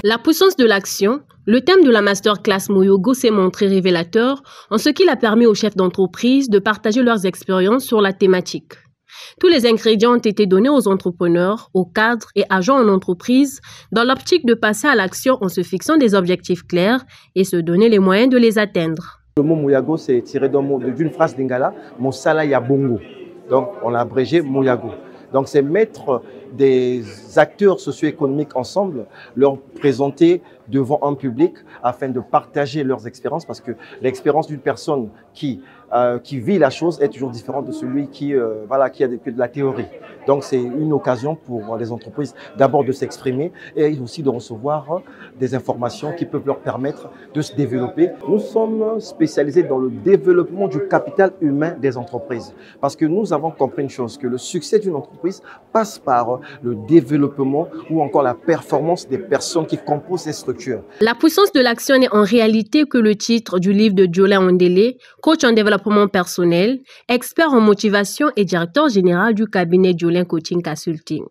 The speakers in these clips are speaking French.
La puissance de l'action, le thème de la masterclass Moyogo s'est montré révélateur en ce qu'il a permis aux chefs d'entreprise de partager leurs expériences sur la thématique. Tous les ingrédients ont été donnés aux entrepreneurs, aux cadres et agents en entreprise dans l'optique de passer à l'action en se fixant des objectifs clairs et se donner les moyens de les atteindre. Le mot Moyago, c'est tiré d'une phrase d'Ingala, Mosala ya Bongo. Donc, on l'a abrégé Moyago. Donc, c'est mettre des acteurs socio-économiques ensemble, leur présenter devant un public afin de partager leurs expériences, parce que l'expérience d'une personne qui vit la chose est toujours différente de celui qui a que de la théorie. Donc, c'est une occasion pour les entreprises d'abord de s'exprimer et aussi de recevoir des informations qui peuvent leur permettre de se développer. Nous sommes spécialisés dans le développement du capital humain des entreprises, parce que nous avons compris une chose, que le succès d'une entreprise passe par le développement ou encore la performance des personnes qui composent ces structures. La puissance de l'action n'est en réalité que le titre du livre de Jolin Ondélé, coach en développement personnel, expert en motivation et directeur général du cabinet Jolin Coaching Consulting.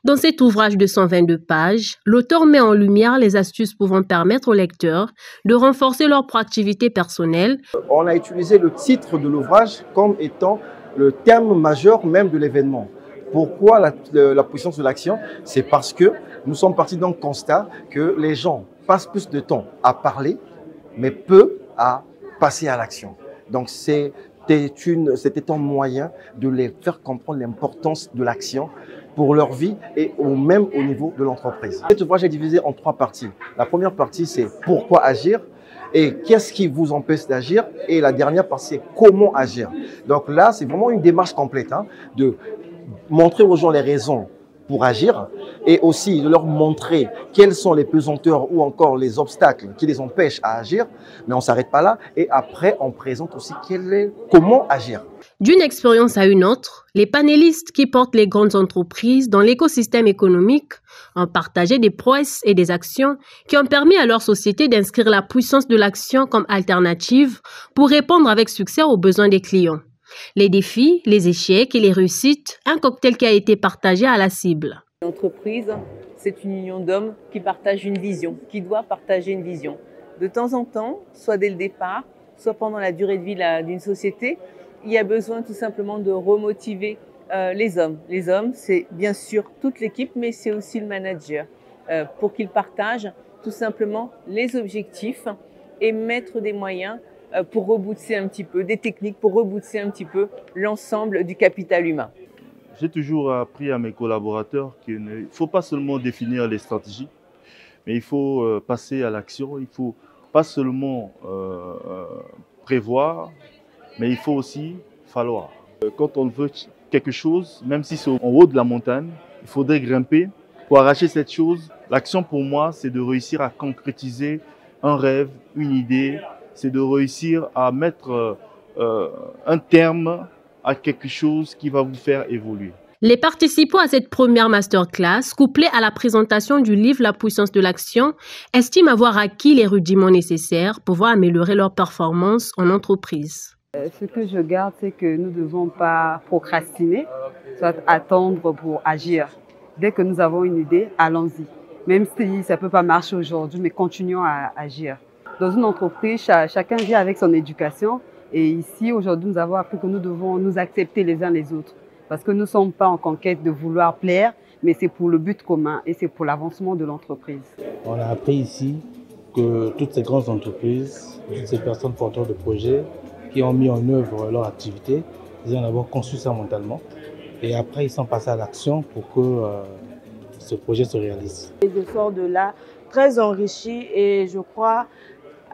Dans cet ouvrage de 122 pages, l'auteur met en lumière les astuces pouvant permettre aux lecteurs de renforcer leur proactivité personnelle. On a utilisé le titre de l'ouvrage comme étant le terme majeur même de l'événement. Pourquoi la puissance de l'action? C'est parce que nous sommes partis d'un constat que les gens passent plus de temps à parler, mais peu à passer à l'action. Donc, c'était un moyen de les faire comprendre l'importance de l'action pour leur vie et même au niveau de l'entreprise. Cet ouvrage est divisé en 3 parties. La première partie, c'est pourquoi agir et qu'est-ce qui vous empêche d'agir. Et la dernière partie, c'est comment agir. Donc là, c'est vraiment une démarche complète de montrer aux gens les raisons pour agir et aussi de leur montrer quelles sont les pesanteurs ou encore les obstacles qui les empêchent à agir. Mais on ne s'arrête pas là et après, on présente aussi comment agir. D'une expérience à une autre, les panélistes qui portent les grandes entreprises dans l'écosystème économique ont partagé des prouesses et des actions qui ont permis à leur société d'inscrire la puissance de l'action comme alternative pour répondre avec succès aux besoins des clients. Les défis, les échecs et les réussites, un cocktail qui a été partagé à la cible. L'entreprise, c'est une union d'hommes qui partagent une vision, qui doit partager une vision. De temps en temps, soit dès le départ, soit pendant la durée de vie d'une société, il y a besoin tout simplement de remotiver les hommes. Les hommes, c'est bien sûr toute l'équipe, mais c'est aussi le manager, pour qu'ils partagent tout simplement les objectifs et mettre des moyens pour rebootser un petit peu, des techniques pour rebootser un petit peu l'ensemble du capital humain. J'ai toujours appris à mes collaborateurs qu'il ne faut pas seulement définir les stratégies, mais il faut passer à l'action. Il ne faut pas seulement prévoir, mais il faut aussi falloir. Quand on veut quelque chose, même si c'est en haut de la montagne, il faudrait grimper pour arracher cette chose. L'action pour moi, c'est de réussir à concrétiser un rêve, une idée, c'est de réussir à mettre un terme à quelque chose qui va vous faire évoluer. Les participants à cette première masterclass, couplée à la présentation du livre La puissance de l'action, estiment avoir acquis les rudiments nécessaires pour pouvoir améliorer leur performance en entreprise. Ce que je garde, c'est que nous ne devons pas procrastiner, soit attendre pour agir. Dès que nous avons une idée, allons-y. Même si ça ne peut pas marcher aujourd'hui, mais continuons à agir. Dans une entreprise, chacun vit avec son éducation. Et ici, aujourd'hui, nous avons appris que nous devons nous accepter les uns les autres. Parce que nous ne sommes pas en conquête de vouloir plaire, mais c'est pour le but commun et c'est pour l'avancement de l'entreprise. On a appris ici que toutes ces grandes entreprises, toutes ces personnes porteurs de projets qui ont mis en œuvre leur activité, ils ont d'abord conçu ça mentalement. Et après, ils sont passés à l'action pour que ce projet se réalise. Je sors de là très enrichi et je crois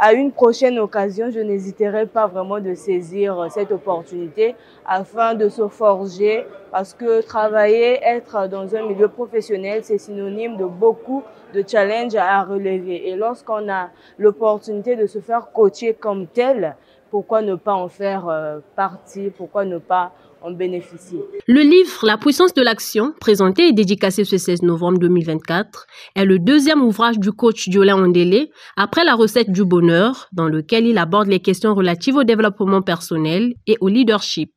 à une prochaine occasion, je n'hésiterai pas vraiment de saisir cette opportunité afin de se forger parce que travailler, être dans un milieu professionnel, c'est synonyme de beaucoup de challenges à relever. Et lorsqu'on a l'opportunité de se faire coacher comme tel, pourquoi ne pas en faire partie, pourquoi ne pas en bénéficier. Le livre La puissance de l'action, présenté et dédicacé ce 16 novembre 2024, est le deuxième ouvrage du coach Jolin Ondélé, après la recette du bonheur, dans lequel il aborde les questions relatives au développement personnel et au leadership.